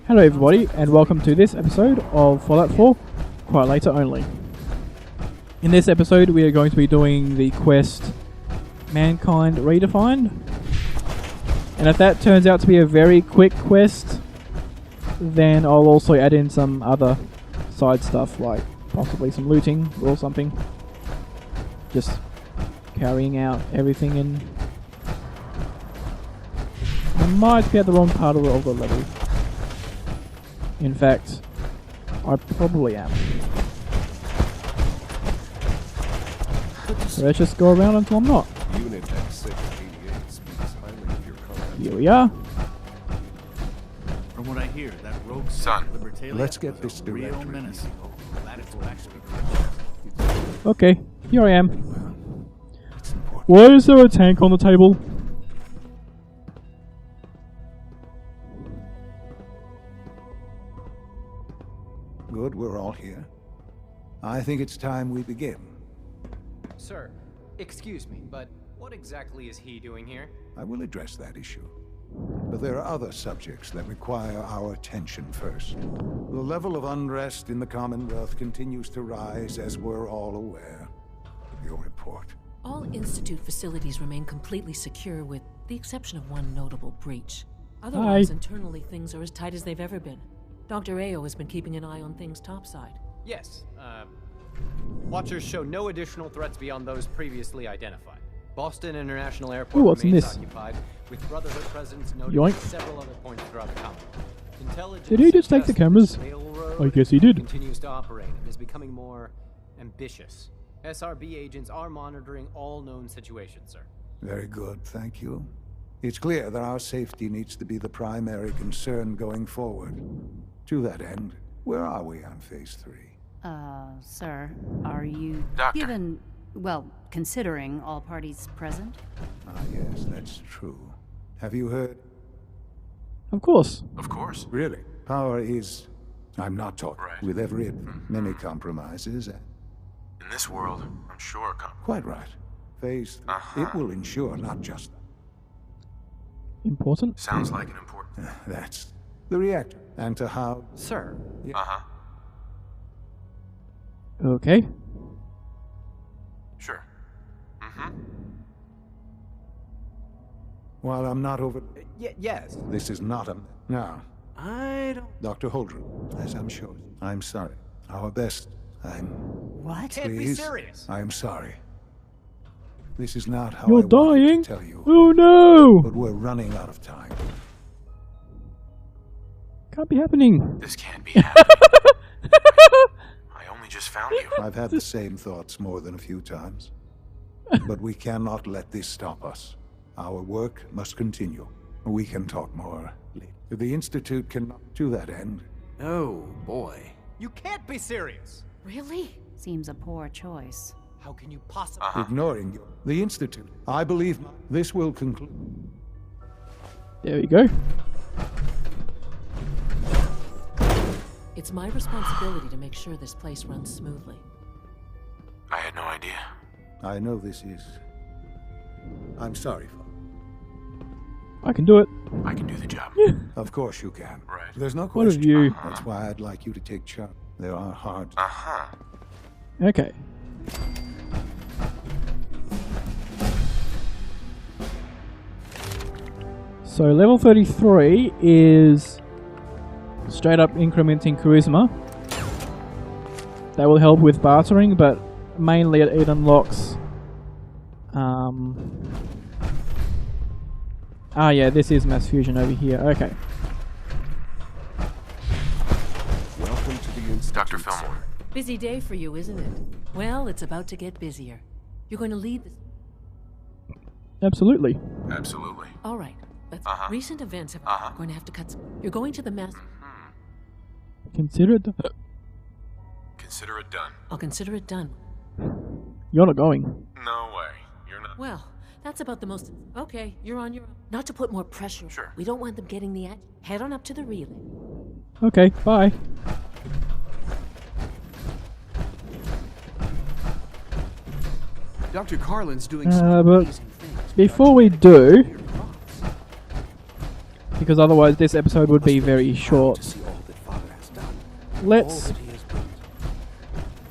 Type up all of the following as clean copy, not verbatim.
Hello everybody, and welcome to this episode of Fallout 4, Cryolator only. In this episode we are going to be doing the quest Mankind Redefined. And if that turns out to be a very quick quest, then I'll also add in some other side stuff, like possibly some looting or something. Just carrying out everything in... I might be at the wrong part of the level. In fact, I probably am. So let's just go around until I'm not. Unit X688 speaks highly of your content. Here we are. From what I hear, that rogue Son, let's get this real menace. Okay, here I am. Why is there a tank on the table? Good, we're all here. I think it's time we begin. Sir, excuse me, but what exactly is he doing here? I will address that issue. But there are other subjects that require our attention first. The level of unrest in the Commonwealth continues to rise, as we're all aware. Your report. All Institute facilities remain completely secure with the exception of one notable breach. Otherwise, internally things are as tight as they've ever been. Dr. Ao has been keeping an eye on things topside. Yes, Watchers show no additional threats beyond those previously identified. Boston International Airport what's in remains this? occupied, with Brotherhood presence noted Yoink. at several other points throughout the Commonwealth. Intelligence Did he just take the suggests cameras? this railroad I guess he did. continues to operate and is becoming more ambitious. SRB agents are monitoring all known situations, sir. Very good, thank you. It's clear that our safety needs to be the primary concern going forward. To that end, where are we on Phase 3? Sir, are you Doctor. considering all parties present? Ah, yes, that's true. Have you heard? Of course. Of course. Really? Power is... I'm not talking. Right. With every... many compromises. In this world, I'm sure. Quite right. Phase 3. It will ensure not just... Important. Sounds like an important. That's the reactor. And to how... Sir, Okay. Sure. While I'm not over... yes. This is not a... Now, I don't... Dr. Holdren, as I'm sure. I'm sorry. Our best. What? Can't be Please. serious. I am sorry. This is not how You're I wanted dying? to tell you. Oh no! But we're running out of time. Can't be happening. This can't be happening. I only just found you. I've had the same thoughts more than a few times. But we cannot let this stop us. Our work must continue. We can talk more later. The Institute can... To that end, Oh, boy. You can't be serious. Really? Seems a poor choice. How can you possibly... ignoring you. The Institute. I believe this will conclude. There we go. It's my responsibility to make sure this place runs smoothly. I had no idea. I know this is... I'm sorry for... I can do it. I can do the job. Of course you can. Right. There's no What of question. you? That's why I'd like you to take charge. There are hard... Okay. So level 33 is straight up incrementing charisma. That will help with bartering, but mainly it unlocks... Ah yeah, this is mass fusion over here. Okay. Welcome to the Institute. Dr. Fillmore. Busy day for you, isn't it? Well, it's about to get busier. You're going to lead this... Absolutely. Absolutely. All right. Let's... Recent events have... Going to have to cut... You're going to the mass... Consider it... Consider it done. I'll consider it done. You're not going. No way. You're not. Well, that's about the most... Okay, you're on your own. Not to put more pressure. Sure. We don't want them getting the... Head on up to the relay. Okay, bye. Dr. Carlin's doing some But amazing things. before we do, because because otherwise this episode would be very short. Let's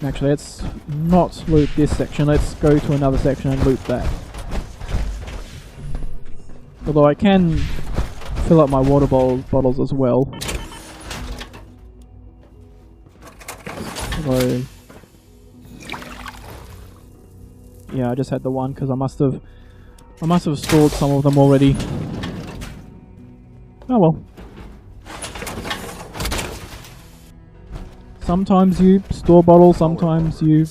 actually, let's not loot this section. Let's go to another section and loot that. Although I can fill up my water bottles as well. Although, yeah, I just had the one because I must have stored some of them already. Oh well. Sometimes you store bottles, sometimes you...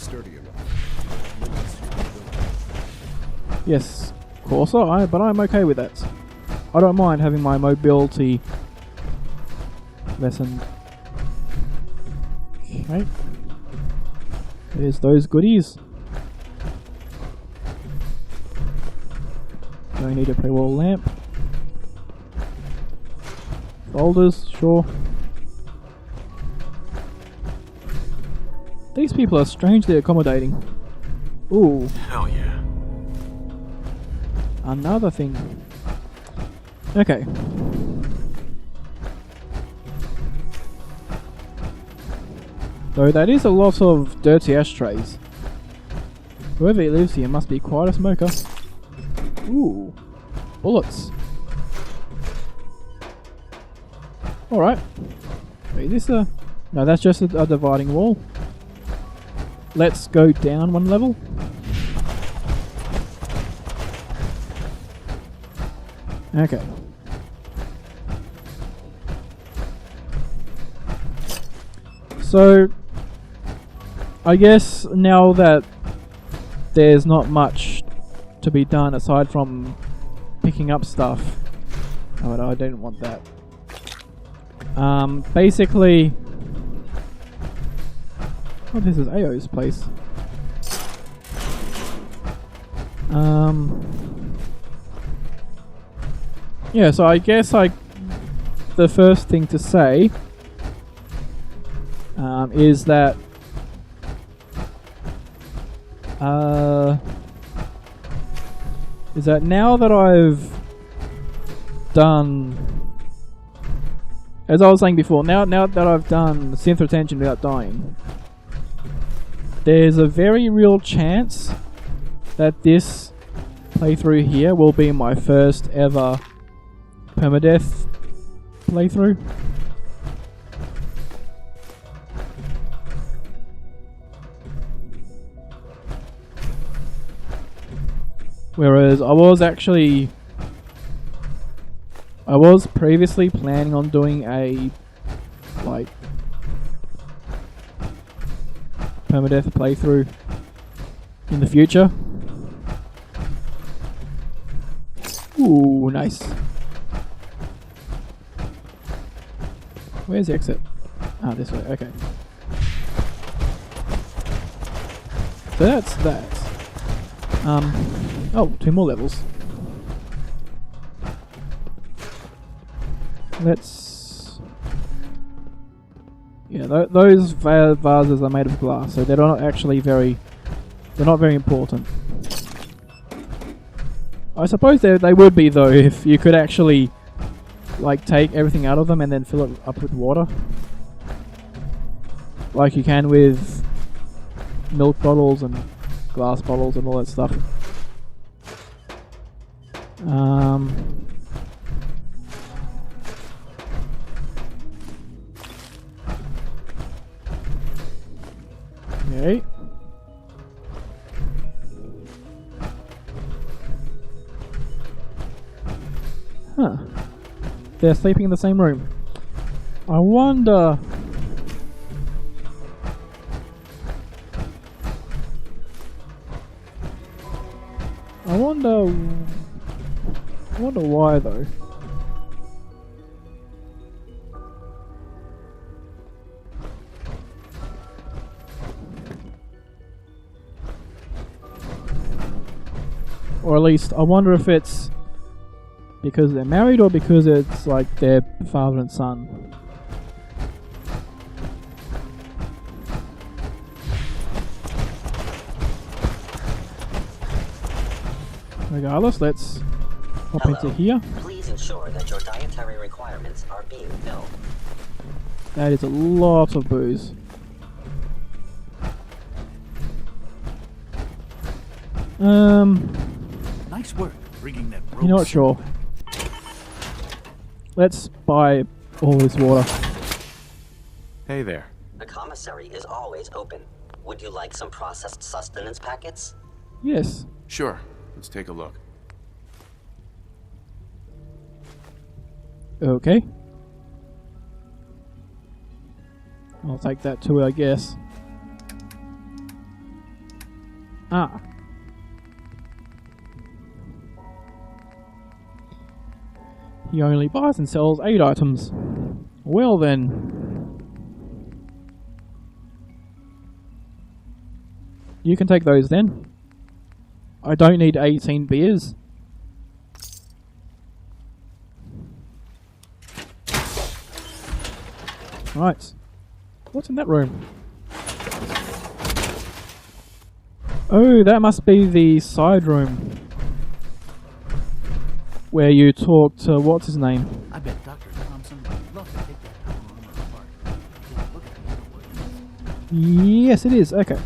Yes, of course, but I'm okay with that. I don't mind having my mobility lessened. Okay. There's those goodies. Don't need a pre-wall lamp. Folders, sure. These people are strangely accommodating. Ooh. Hell yeah. Another thing. Okay. Though that is a lot of dirty ashtrays. Whoever lives here must be quite a smoker. Ooh. Bullets. Alright. Is this a... No, that's just a dividing wall. Let's go down one level. Okay. So, I guess now that there's not much to be done aside from picking up stuff. Oh, no, I didn't want that. Basically... Oh, this is Ao's place. Yeah, so I guess the first thing to say is that now that I've done, as I was saying before, now that I've done synth retention without dying, there's a very real chance that this playthrough here will be my first ever permadeath playthrough. Whereas I was previously planning on doing a permadeath playthrough in the future. Ooh, nice. Where's the exit? Ah, this way, okay. So that's that. Oh, 2 more levels. Let's... Yeah, those vases are made of glass, so they're not actually very... They're not very important. I suppose they would be though, if you could actually take everything out of them and then fill it up with water. Like you can with milk bottles and glass bottles and all that stuff. Okay. Huh. They're sleeping in the same room. I wonder... I wonder why though. Or at least, I wonder if it's because they're married or because it's like their father and son. Regardless, let's hop into here. Please Please ensure that your dietary requirements are being filled. That is a lot of booze. Nice work bringing that rogue. You're not sure. Let's buy all this water. Hey there. The commissary is always open. Would you like some processed sustenance packets? Yes. Sure. Let's take a look. Okay. I'll take that too, I guess. Ah. He only buys and sells 8 items. Well then. You can take those then. I don't need 18 beers. Right. What's in that room? Oh, that must be the side room. Where you talk to what's his name? I bet Dr. Thompson would love to take that power armor apart. Take a look at the inner workings. Yes, it is. Okay.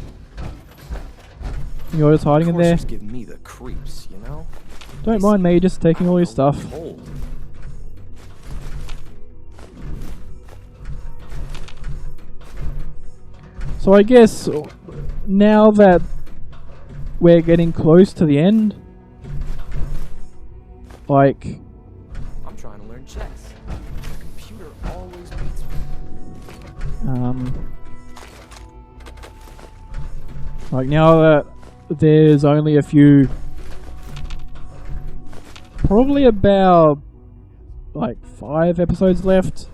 You're just hiding in there. It's giving me the creeps, you know? Don't mind me just taking all your stuff. Cold. So I guess now that we're getting close to the end, like, I'm trying to learn chess. The computer always beats me. like now that there's only a few, probably about like 5 episodes left,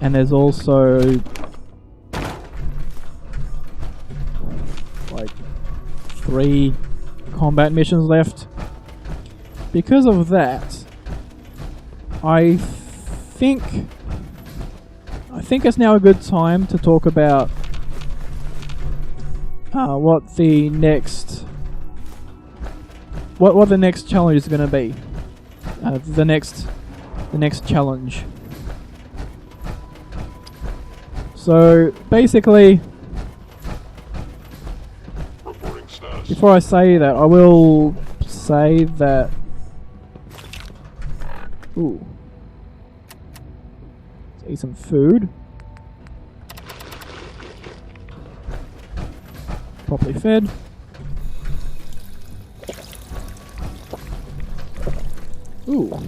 and there's also like 3 combat missions left. Because of that, I think it's now a good time to talk about what the next challenge is going to be. The next challenge. So basically, before I say that, I will say that. Ooh. Let's eat some food. Properly fed. Ooh.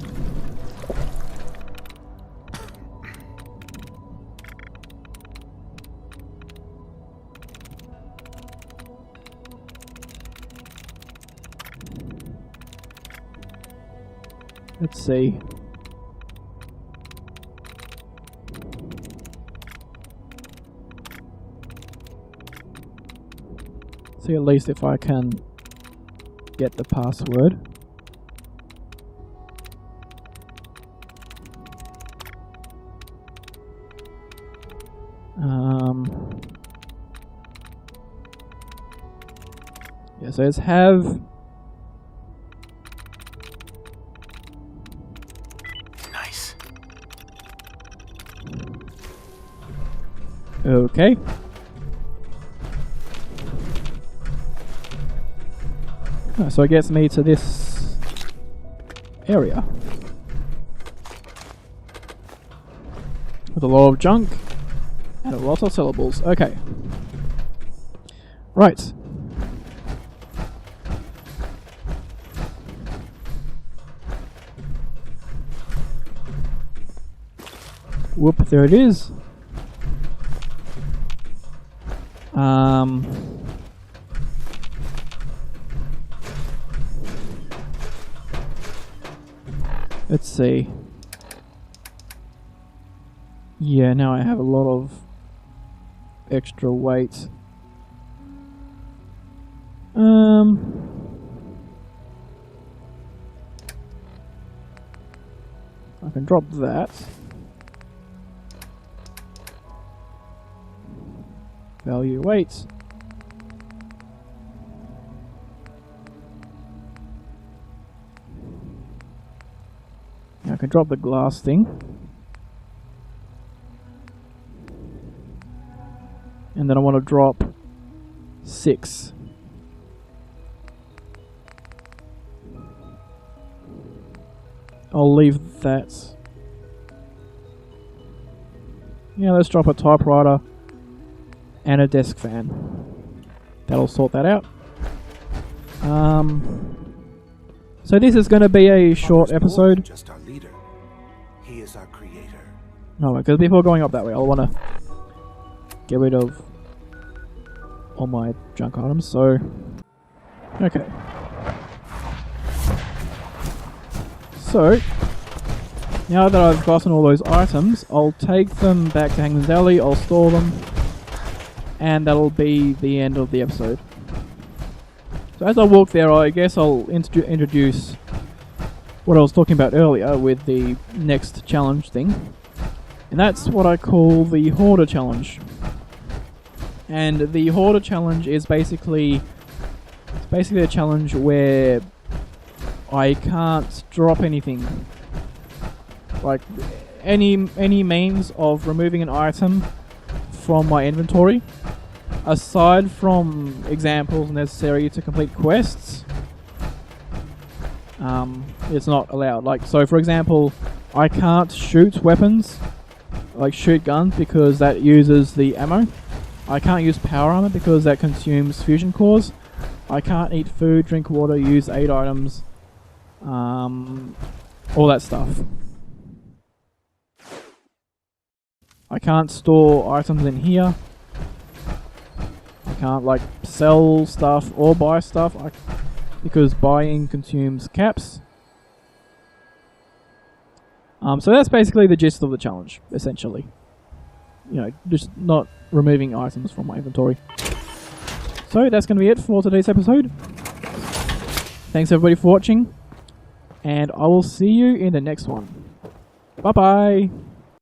Let's see. See at least if I can get the password. Yeah, so it says have. Nice. Okay. So it gets me to this area with a lot of junk and a lot of syllables. Okay. Right. Whoop, there it is. Let's see. Yeah, now I have a lot of extra weight. I can drop that. Value weight. can drop the glass thing. And then I want to drop 6. I'll leave that. Yeah, let's drop a typewriter and a desk fan. That'll sort that out. So this is going to be a short episode. Just our leader. He is our creator. No, because before going up that way, I want to get rid of all my junk items. So, okay. So, now that I've gotten all those items, I'll take them back to Hangman's Alley, I'll store them, and that'll be the end of the episode. So as I walk there, I guess I'll introduce what I was talking about earlier with the next challenge thing. And that's what I call the Hoarder Challenge. And the Hoarder Challenge is basically a challenge where I can't drop anything. Like any means of removing an item from my inventory, aside from examples necessary to complete quests, it's not allowed. Like, so for example, I can't shoot weapons, like shoot guns, because that uses the ammo. I can't use power armor because that consumes fusion cores. I can't eat food, drink water, use aid items, all that stuff. I can't store items in here. I can't like sell stuff or buy stuff because buying consumes caps. So that's basically the gist of the challenge, essentially. You know, just not removing items from my inventory. So that's going to be it for today's episode. Thanks everybody for watching, and I will see you in the next one. Bye bye!